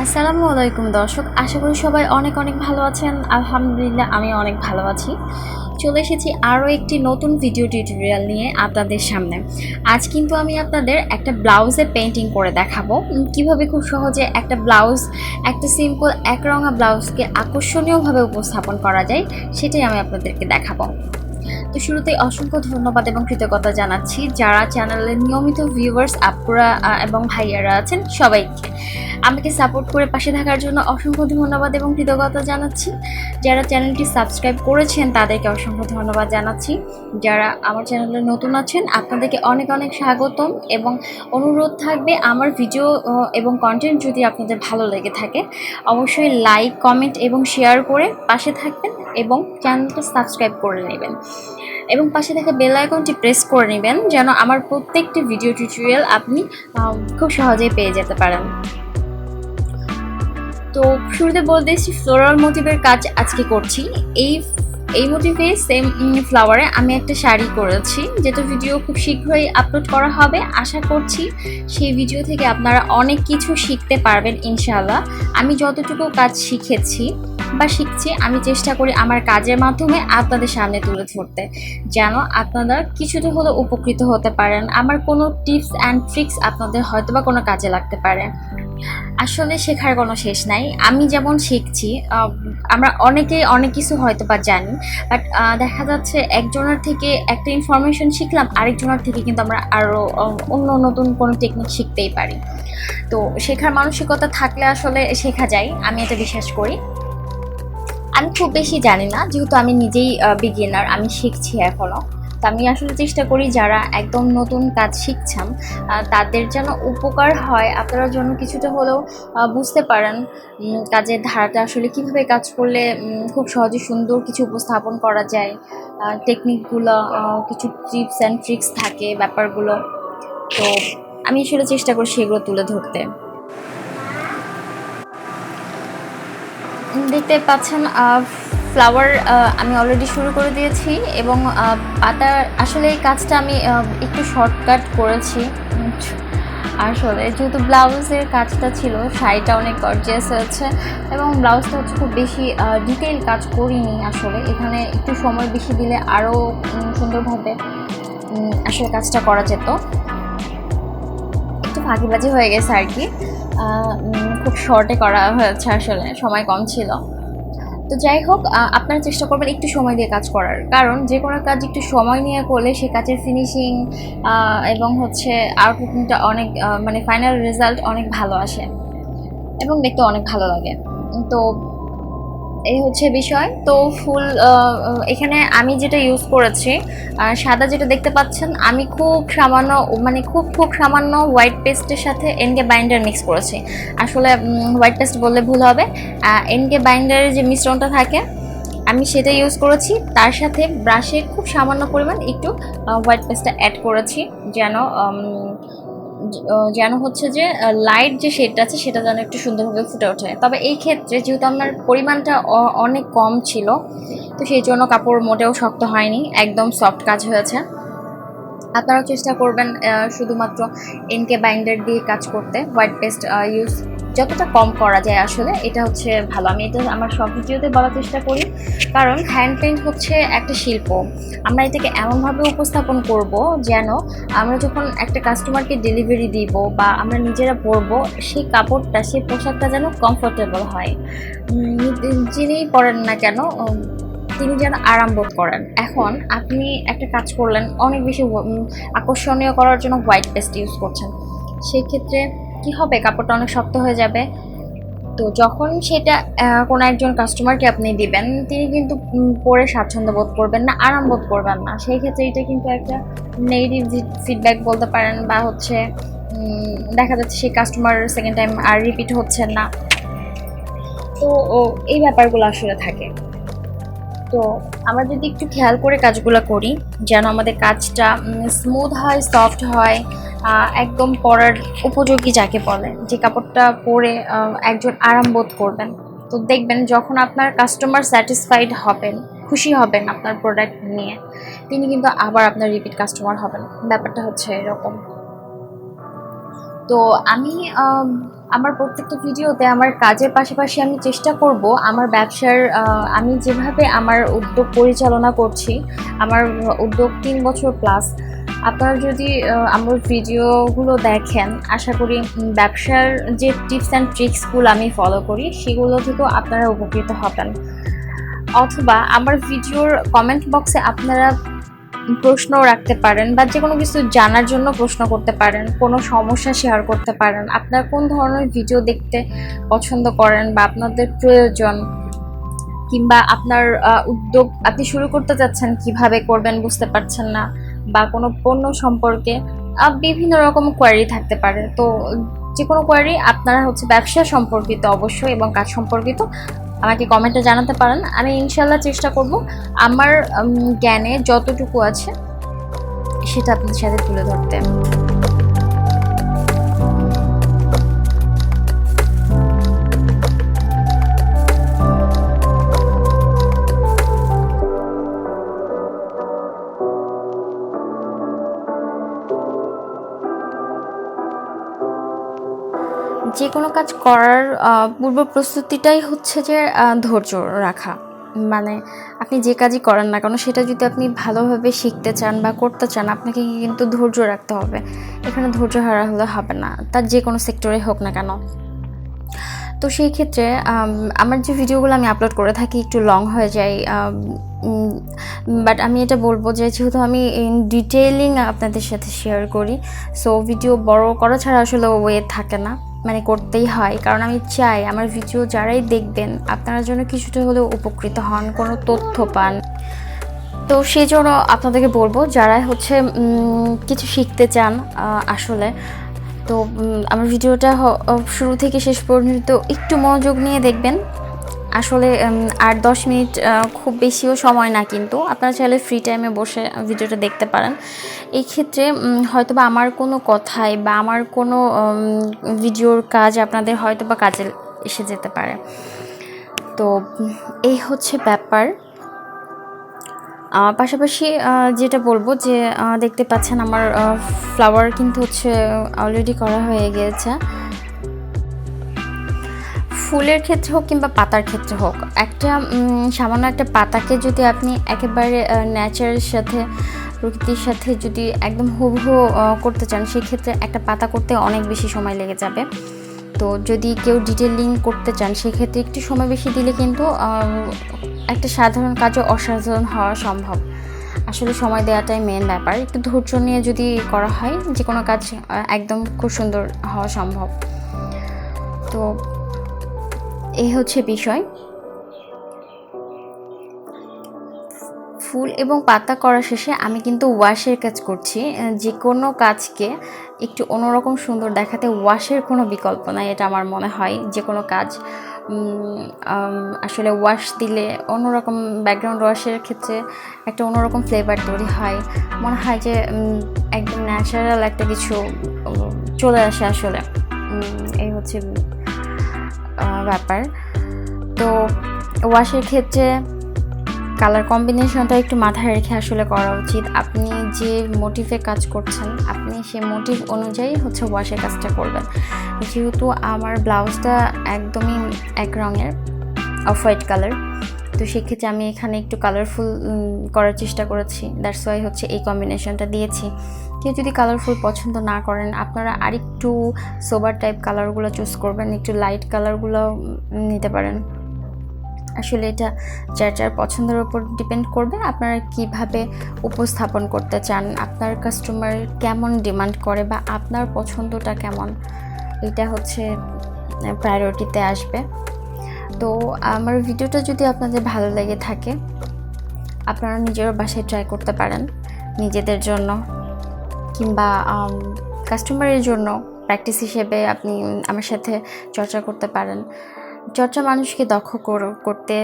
আসসালামু আলাইকুম দর্শক, আশা করি সবাই অনেক অনেক ভালো আছেন। আলহামদুলিল্লাহ আমি অনেক ভালো আছি। চলে এসেছি আরও একটি নতুন ভিডিও টিউটোরিয়াল নিয়ে আপনাদের সামনে। আজ কিন্তু আমি আপনাদের একটা ব্লাউজে পেন্টিং করে দেখাবো কিভাবে খুব সহজে একটা ব্লাউজ, একটা সিম্পল একরঙা ব্লাউজকে আকর্ষণীয়ভাবে উপস্থাপন করা যায়, সেটাই আমি আপনাদেরকে দেখাবো। তো শুরুতেই অসংখ্য ধন্যবাদ এবং কৃতজ্ঞতা জানাচ্ছি যারা চ্যানেলের নিয়মিত ভিউয়ার্স আপুরা এবং ভাইয়ারা আছেন সবাইকে। আমাকে সাপোর্ট করে পাশে থাকার জন্য অসংখ্য ধন্যবাদ এবং কৃতজ্ঞতা জানাচ্ছি। যারা চ্যানেলটি সাবস্ক্রাইব করেছেন তাদেরকে অসংখ্য ধন্যবাদ জানাচ্ছি। যারা আমার চ্যানেলে নতুন আছেন আপনাদেরকে অনেক অনেক স্বাগতম এবং অনুরোধ থাকবে আমার ভিডিও এবং কন্টেন্ট যদি আপনাদের ভালো লেগে থাকে অবশ্যই লাইক, কমেন্ট এবং শেয়ার করে পাশে থাকবেন এবং চ্যানেলটা সাবস্ক্রাইব করে নেবেন এবং পাশে থাকা বেল আইকনটি প্রেস করে নেবেন যেন আমার প্রত্যেকটি ভিডিও টিউটোরিয়াল আপনি খুব সহজেই পেয়ে যেতে পারেন। তো শুরুতে বলতে এসেছি ফ্লোরাল মোটিভের কাজ আজকে করছি। এই মোটিভে সেম ফ্লাওয়ারে আমি একটা শাড়ি করেছি, যেটা ভিডিও খুব শীঘ্রই আপলোড করা হবে। আশা করছি সেই ভিডিও থেকে আপনারা অনেক কিছু শিখতে পারবেন ইনশাআল্লাহ। আমি যতটুকু কাজ শিখেছি বা শিখছি আমি চেষ্টা করি আমার কাজের মাধ্যমে আপনাদের সামনে তুলে ধরতে, যেন আপনারা কিছুটা হলেও উপকৃত হতে পারেন। আমার কোনো টিপস অ্যান্ড ট্রিক্স আপনাদের হয়তো বা কোনো কাজে লাগতে পারে। আসলে শেখার কোনো শেষ নাই। আমি যেমন শিখছি, আমরা অনেকেই অনেক কিছু হয়তো বা জানি, বাট দেখা যাচ্ছে একজনের থেকে একটা ইনফরমেশন শিখলাম, আরেকজনের থেকে কিন্তু আমরা আরও অন্য নতুন কোনো টেকনিক শিখতেই পারি। তো শেখার মানসিকতা থাকলে আসলে শেখা যায়, আমি এটা বিশ্বাস করি। আমি খুব বেশি জানি না, যেহেতু আমি নিজেই বিগিনার, আমি শিখছি এখনও। তো আমি আসলে চেষ্টা করি যারা একদম নতুন কাজ শিখছেন তাদের যেন উপকার হয়, আপনারা যেন কিছুটা হলেও বুঝতে পারেন কাজের ধারাটা আসলে কীভাবে কাজ করলে খুব সহজে সুন্দর কিছু উপস্থাপন করা যায়, টেকনিকগুলো, কিছু টিপস অ্যান্ড ট্রিক্স থাকে ব্যাপারগুলো। তো আমি আসলে চেষ্টা করি সেগুলো তুলে ধরতে। দেখতে পাচ্ছেন ফ্লাওয়ার আমি অলরেডি শুরু করে দিয়েছি এবং পাতা আসলে এই কাজটা আমি একটু শর্টকাট করেছি। আসলে যেহেতু ব্লাউজের কাজটা ছিল, শাড়িটা অনেক গর্জিয়াস হয়েছে এবং ব্লাউজটা হচ্ছে খুব বেশি ডিটেইল কাজ করিনি। আসলে এখানে একটু সময় বেশি দিলে আরও সুন্দরভাবে আসলে কাজটা করা যেত। একটু ফাঁকিবাজি হয়ে গেছে আর কি, খুব শর্টে করা হয়েছে, আসলে সময় কম ছিল। তো যাই হোক, আপনারা চেষ্টা করবেন একটু সময় দিয়ে কাজ করার, কারণ যে কোনো কাজ একটু সময় নিয়ে করলে সে কাজের ফিনিশিং এবং হচ্ছে আউটপুটটা অনেক মানে ফাইনাল রেজাল্ট অনেক ভালো আসে এবং দেখতে অনেক ভালো লাগে। তো এই হচ্ছে বিষয়। তো ফুল এখানে আমি যেটা ইউজ করেছি সাদা যেটা দেখতে পাচ্ছেন, আমি খুব সামান্য মানে খুব সামান্য হোয়াইট পেস্টের সাথে এনকে বাইন্ডার মিক্স করেছি। আসলে হোয়াইট পেস্ট বললে ভুল হবে, এনকে বাইন্ডারের যে মিশ্রণটা থাকে আমি সেটা ইউজ করেছি। তার সাথে ব্রাশে খুব সামান্য পরিমাণ একটু হোয়াইট পেস্টটা অ্যাড করেছি, যেন হচ্ছে যে লাইট যে শেডটা আছে সেটা যেন একটু সুন্দরভাবে ফুটে ওঠে। তবে এই ক্ষেত্রে যেহেতু আমার পরিমাণটা অনেক কম ছিল, তো সেই জন্য কাপড় মোটেও শক্ত হয়নি, একদম সফট কাজ হয়েছে। আপনারাও চেষ্টা করবেন শুধুমাত্র এনকে বাইন্ডার দিয়ে কাজ করতে, হোয়াইট পেস্ট ইউজ যতটা কম করা যায় আসলে এটা হচ্ছে ভালো। আমি এটা আমার সব ভিডিওতে বলার চেষ্টা করি, কারণ হ্যান্ড পেইন্ট হচ্ছে একটা শিল্প। আমরা এটাকে এমনভাবে উপস্থাপন করব যেন আমরা যখন একটা কাস্টমারকে ডেলিভারি দিব বা আমরা নিজেরা পরবো, সেই কাপড়টা, সেই পোশাকটা যেন কমফোর্টেবল হয়। যিনিই পরেন না কেন তিনি যেন আরাম বোধ করেন। এখন আপনি একটা কাজ করলেন, অনেক বেশি আকর্ষণীয় করার জন্য হোয়াইট পেস্ট ইউজ করছেন, সেক্ষেত্রে কি হবে, কাপড়টা অনেক শক্ত হয়ে যাবে। তো যখন সেটা কোনো একজন কাস্টমারকে আপনি দিবেন, তিনি কিন্তু পরে স্বাচ্ছন্দ্য বোধ করবেন না, আরাম বোধ করবেন না। সেই ক্ষেত্রে এটা কিন্তু একটা নেগেটিভ ফিডব্যাক বলতে পারেন, বা হচ্ছে দেখা যাচ্ছে সেই কাস্টমার সেকেন্ড টাইম আর রিপিট হচ্ছেন না। তো এই ব্যাপারগুলো আসলে থাকে। তো আমরা যদি একটু খেয়াল করে কাজগুলো করি যেন আমাদের কাজটা স্মুথ হয়, সফট হয়, একদম পরার উপযোগী, যাকে বলে, যে কাপড়টা পরে একজন আরাম বোধ করবেন। তো দেখবেন যখন আপনার কাস্টমার স্যাটিসফাইড হবেন, খুশি হবেন আপনার প্রোডাক্ট নিয়ে, তিনি কিন্তু আবার আপনার রিপিট কাস্টমার হবেন। ব্যাপারটা হচ্ছে এরকম। তো আমি আমার প্রত্যেকটা ভিডিওতে আমার কাজের পাশাপাশি আমি চেষ্টা করব আমার ব্যবসার আমি যেভাবে আমার উদ্যোগ পরিচালনা করছি, আমার উদ্যোগ 3 বছর প্লাস। আপনারা যদি আমার ভিডিওগুলো দেখেন, আশা করি ব্যবসার যে টিপস অ্যান্ড ট্রিক্সগুলো আমি ফলো করি সেগুলো থেকেও আপনারা উপকৃত হবেন। অথবা আমার ভিডিওর কমেন্ট বক্সে আপনারা প্রশ্ন রাখতে পারেন বা যে কোনো কিছু জানার জন্য প্রশ্ন করতে পারেন, কোনো সমস্যা শেয়ার করতে পারেন, আপনারা কোন ধরনের ভিডিও দেখতে পছন্দ করেন বা আপনাদের প্রয়োজন, কিংবা আপনার উদ্যোগ আপনি শুরু করতে যাচ্ছেন, কিভাবে করবেন বুঝতে পারছেন না, বা কোনো পণ্য সম্পর্কে বিভিন্ন রকম কোয়ারি থাকতে পারে। তো যে কোনো কোয়ারি আপনারা ব্যবসা সম্পর্কিত অবশ্যই এবং কাজ সম্পর্কিত আমাকে কমেন্টে জানাতে পারেন। আমি ইনশাল্লাহ চেষ্টা করব আমার জ্ঞানে যতটুকু আছে সেটা আপনাদের সাথে তুলে ধরতে। যে কোনো কাজ করার পূর্ব প্রস্তুতিটাই হচ্ছে যে ধৈর্য রাখা। মানে আপনি যে কাজই করেন না কেন সেটা যদি আপনি ভালোভাবে শিখতে চান বা করতে চান, আপনাকে কিন্তু ধৈর্য রাখতে হবে। এখানে ধৈর্য হারা হলে হবে না, তার যে কোনো সেক্টরে হোক না কেন। তো সেই ক্ষেত্রে আমার যে ভিডিওগুলো আমি আপলোড করে থাকি একটু লং হয়ে যায়, বাট আমি এটা বলবো যে যেহেতু আমি ইন ডিটেইলিং আপনাদের সাথে শেয়ার করি, সো ভিডিও বড় করা ছাড়া আসলে ওয়ে থাকে না, মানে করতেই হয়। কারণ আমি চাই আমার ভিডিও যারাই দেখবেন আপনারা যেন কিছুটা হলেও উপকৃত হন, কোনো তথ্য পান। তো সেই জন্য আপনাদেরকে বলবো যারা কিছু শিখতে চান আসলে, তো আমার ভিডিওটা শুরু থেকে শেষ পর্যন্ত একটু মনোযোগ নিয়ে দেখবেন। আসলে 8-10 মিনিট খুব বেশিও সময় না, কিন্তু আপনারা চাইলে ফ্রি টাইমে বসে ভিডিওটা দেখতে পারেন। এই ক্ষেত্রে হয়তোবা আমার কোনো কথাই বা আমার কোনো ভিডিওর কাজ আপনাদের হয়তোবা কাজে এসে যেতে পারে। তো এই হচ্ছে ব্যাপার। পাশাপাশি যেটা বলবো যে দেখতে পাচ্ছেন আমার ফ্লাওয়ার কিন্তু অলরেডি করা হয়ে গিয়েছে। ফুলের ক্ষেত্রে হোক কিংবা পাতার ক্ষেত্রে হোক, একটা সামান্য একটা পাতাকে যদি আপনি একেবারে নেচারের সাথে, প্রকৃতির সাথে যদি একদম হুবহু করতে চান, সেক্ষেত্রে একটা পাতা করতে অনেক বেশি সময় লেগে যাবে। তো যদি কেউ ডিটেলিং করতে চান সেক্ষেত্রে একটু সময় বেশি দিলে কিন্তু একটা সাধারণ কাজও অসাধারণ হওয়া সম্ভব। আসলে সময় দেওয়াটাই মেন ব্যাপার। একটু ধৈর্য নিয়ে যদি করা হয় যে কোনো কাজ একদম খুব সুন্দর হওয়া সম্ভব। তো এই হচ্ছে বিষয়। ফুল এবং পাতা করা শেষে আমি কিন্তু ওয়াশের কাজ করছি। যে কোনো কাজকে একটু অন্যরকম সুন্দর দেখাতে ওয়াশের কোনো বিকল্প নাই, এটা আমার মনে হয়। যে কোনো কাজ আসলে ওয়াশ দিলে অন্যরকম, ব্যাকগ্রাউন্ড ওয়াশের ক্ষেত্রে একটা অন্যরকম ফ্লেভার তৈরি হয়, মনে হয় যে একদম ন্যাচারাল একটা কিছু চলে আসে আসলে। এই হচ্ছে ব্যাপার। তো ওয়াশের ক্ষেত্রে কালার কম্বিনেশনটা একটু মাথায় রেখে আসলে করা উচিত। আপনি যে মোটিভে কাজ করছেন, আপনি সেই মোটিভ অনুযায়ী ওয়াশের কাজটা করবেন। যেহেতু আমার ব্লাউজটা একদমই এক রঙের, অফ হোয়াইট কালার, তো সেক্ষেত্রে আমি এখানে একটু কালারফুল করার চেষ্টা করেছি। দ্যাটস ওয়াই এই কম্বিনেশনটা দিয়েছি। কেউ যদি কালারফুল পছন্দ না করেন, আপনারা আরেকটু সোবার টাইপ কালারগুলো চুজ করবেন, একটু লাইট কালারগুলো নিতে পারেন। আসলে এটা যার যার পছন্দের উপর ডিপেন্ড করবে, আপনারা কিভাবে উপস্থাপন করতে চান, আপনার কাস্টমার কেমন ডিমান্ড করে বা আপনার পছন্দটা কেমন, এটা প্রায়োরিটিতে আসবে। তো আমার ভিডিওটা যদি আপনাদের ভালো লেগে থাকে, আপনারা নিজেরও বাসায় ট্রাই করতে পারেন, নিজেদের জন্য কিংবা কাস্টমারের জন্য প্র্যাকটিস হিসেবে আপনি আমার সাথে চর্চা করতে পারেন। চর্চা মানুষকে দক্ষ করতে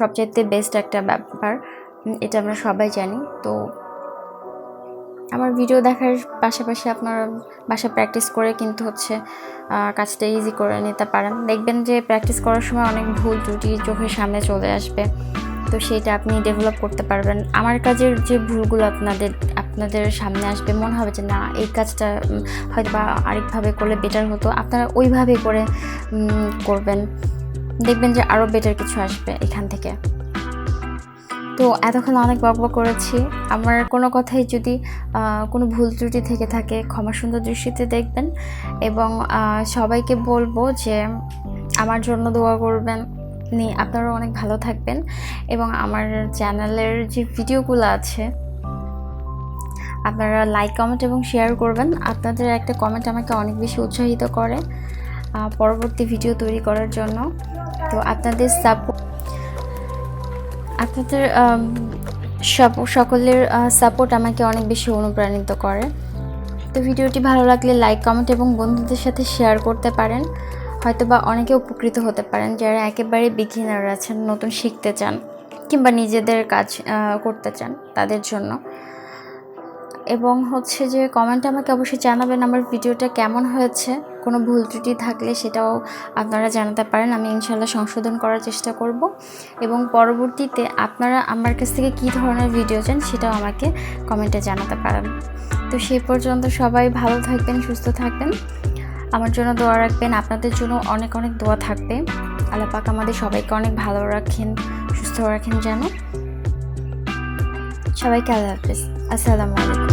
সবচেয়ে বেস্ট একটা ব্যাপার, এটা আমরা সবাই জানি। তো আমার ভিডিও দেখার পাশাপাশি আপনারা বাসায় প্র্যাকটিস করে কিন্তু কাজটা ইজি করে নিতে পারেন। দেখবেন যে প্র্যাকটিস করার সময় অনেক ভুল ত্রুটি চোখের সামনে চলে আসবে, তো সেটা আপনি ডেভেলপ করতে পারবেন। আমার কাজের যে ভুলগুলো আপনি আপনাদের সামনে আসবে, মনে হবে যে না এই কাজটা হয়তো বা আরেকভাবে করলে বেটার হতো, আপনারা ওইভাবে করে করবেন, দেখবেন যে আরও বেটার কিছু আসবে এখান থেকে। তো এতক্ষণ অনেক বকবক করেছি, আমার কোনো কথাই যদি কোনো ভুল ত্রুটি থেকে থাকে ক্ষমা সুন্দর দৃষ্টিতে দেখবেন, এবং সবাইকে বলবো যে আমার জন্য দোয়া করবেন, আপনারা অনেক ভালো থাকবেন, এবং আমার চ্যানেলের যে ভিডিওগুলো আছে আপনারা লাইক কমেন্ট এবং শেয়ার করবেন। আপনাদের একটা কমেন্ট আমাকে অনেক বেশি উৎসাহিত করে পরবর্তী ভিডিও তৈরি করার জন্য। তো আপনাদের সকলের সাপোর্ট আমাকে অনেক বেশি অনুপ্রাণিত করে। তো ভিডিওটি ভালো লাগলে লাইক কমেন্ট এবং বন্ধুদের সাথে শেয়ার করতে পারেন, হয়তোবা অনেকে উপকৃত হতে পারেন যারা একেবারে বিগিনার আছেন, নতুন শিখতে চান কিংবা নিজেদের কাজ করতে চান তাদের জন্য। এবং হচ্ছে যে কমেন্টে আমাকে অবশ্যই জানাবেন আমার ভিডিওটা কেমন হয়েছে, কোনো ভুল ত্রুটি থাকলে সেটাও আপনারা জানাতে পারেন, আমি ইনশাল্লাহ সংশোধন করার চেষ্টা করব। এবং পরবর্তীতে আপনারা আমার কাছ থেকে কী ধরনের ভিডিও চান সেটাও আমাকে কমেন্টে জানাতে পারেন। তো সেই পর্যন্ত সবাই ভালো থাকবেন, সুস্থ থাকবেন, আমার জন্য দোয়া রাখবেন, আপনাদের জন্য অনেক অনেক দোয়া থাকবে। আল্লাহ পাক আমাদের সবাইকে অনেক ভালো রাখেন, সুস্থ রাখেন যেন। সবাইকে আল্লাহ হাফেজ, আসসালামু আলাইকুম।